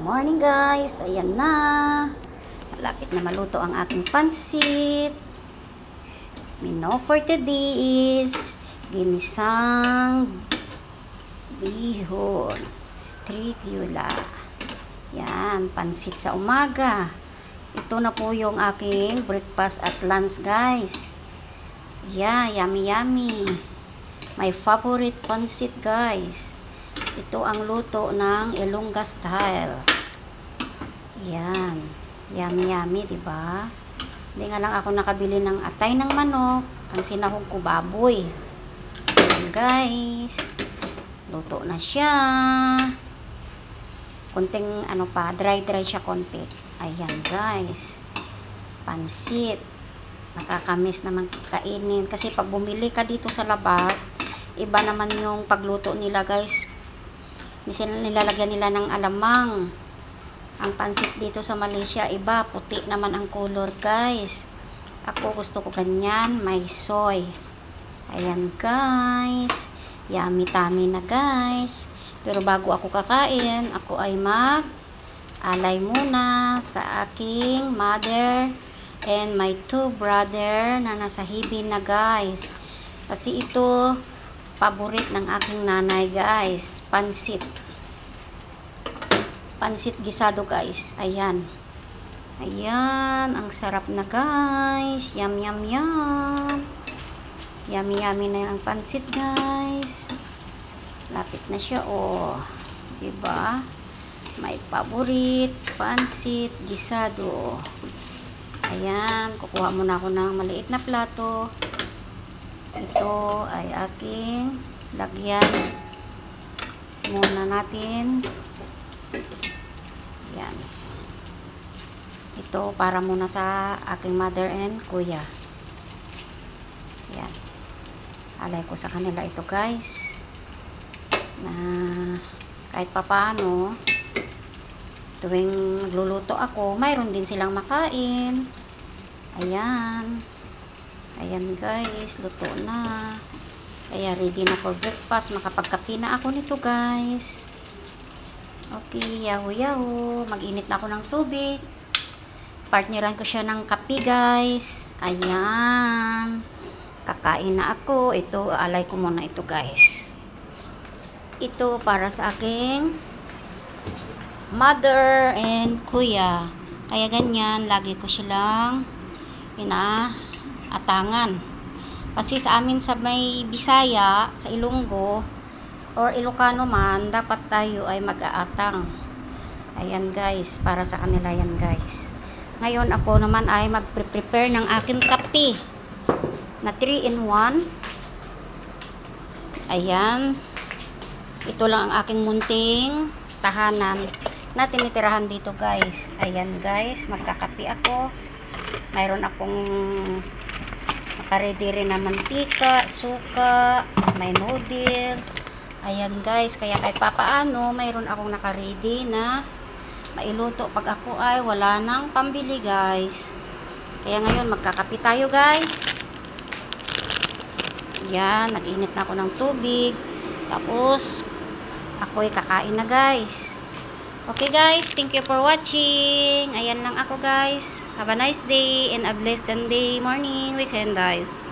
Morning guys, ayan na. Malapit na maluto ang aking pansit. Menu for today is ginisang bihon, tritiula. Yan, pansit sa umaga. Ito na po yung aking breakfast at lunch guys. Yeah, yummy yummy. My favorite pansit guys. Ito ang luto ng Ilongga style. Yan. Yummy yummy, diba? Hindi nga lang ako nakabili ng atay ng manok. Ang sinahog ko baboy. Yan guys. Luto na siya. Konting ano pa, dry siya konti. Ayan guys. Pansit. Nakakamiss naman kainin. Kasi pag bumili ka dito sa labas, iba naman yung pagluto nila guys. Nilalagyan nila ng alamang. Ang pansit dito sa Malaysia, iba. Puti naman ang color guys. Ako gusto ko ganyan. May soy. Ayan guys. Yummy tummy na guys. Pero bago ako kakain, ako ay alay muna sa aking mother and my two brother na nasa hibin na guys. Kasi ito paborit ng aking nanay guys. Pansit gisado guys. Ayan. Ayan. Ang sarap na guys. Yum yum yum. Yummy yummy na ang pansit guys. Lapit na siya oh. Diba? May paborit. Pansit gisado. Ayan. Kukuha muna ako ng maliit na plato. Ito ay aking lagyan muna natin. Yan. Ito para muna sa aking mother and kuya. Yan. Alay ko sa kanila ito guys. Na kahit papaano tuwing luluto ako, mayroon din silang makain. Ayan. Ayan guys, luto na. Kaya ready na for breakfast. Makapagkape na ako nito guys. Okay, yahoo. Mag-init na ako ng tubig. Partneran ko siya ng kape guys. Ayan. Kakain na ako. Ito, alay ko muna ito guys. Ito para sa aking mother and kuya. Kaya ganyan, lagi ko silang inaatangan. Kasi sa amin sa may Bisaya, sa Ilonggo, or Ilocano man, dapat tayo ay mag-aatang. Ayan guys, para sa kanila yan guys. Ngayon ako naman ay mag-prepare ng aking kape na 3-in-1. Ayan. Ito lang ang aking munting tahanan na tinitirahan dito guys. Ayan guys, magkakape ako. Mayroon akong naka-ready rin na mantika, suka, may noodles. Ayan guys, kaya kahit papaano, mayroon akong naka-ready na mailuto pag ako ay wala nang pambili guys. Kaya ngayon magkakape tayo guys. Yan, nag-init na ako ng tubig. Tapos ako ay kakain na guys. Okay guys, thank you for watching. Ayan lang ako guys. Have a nice day and a blessed Sunday morning weekend guys.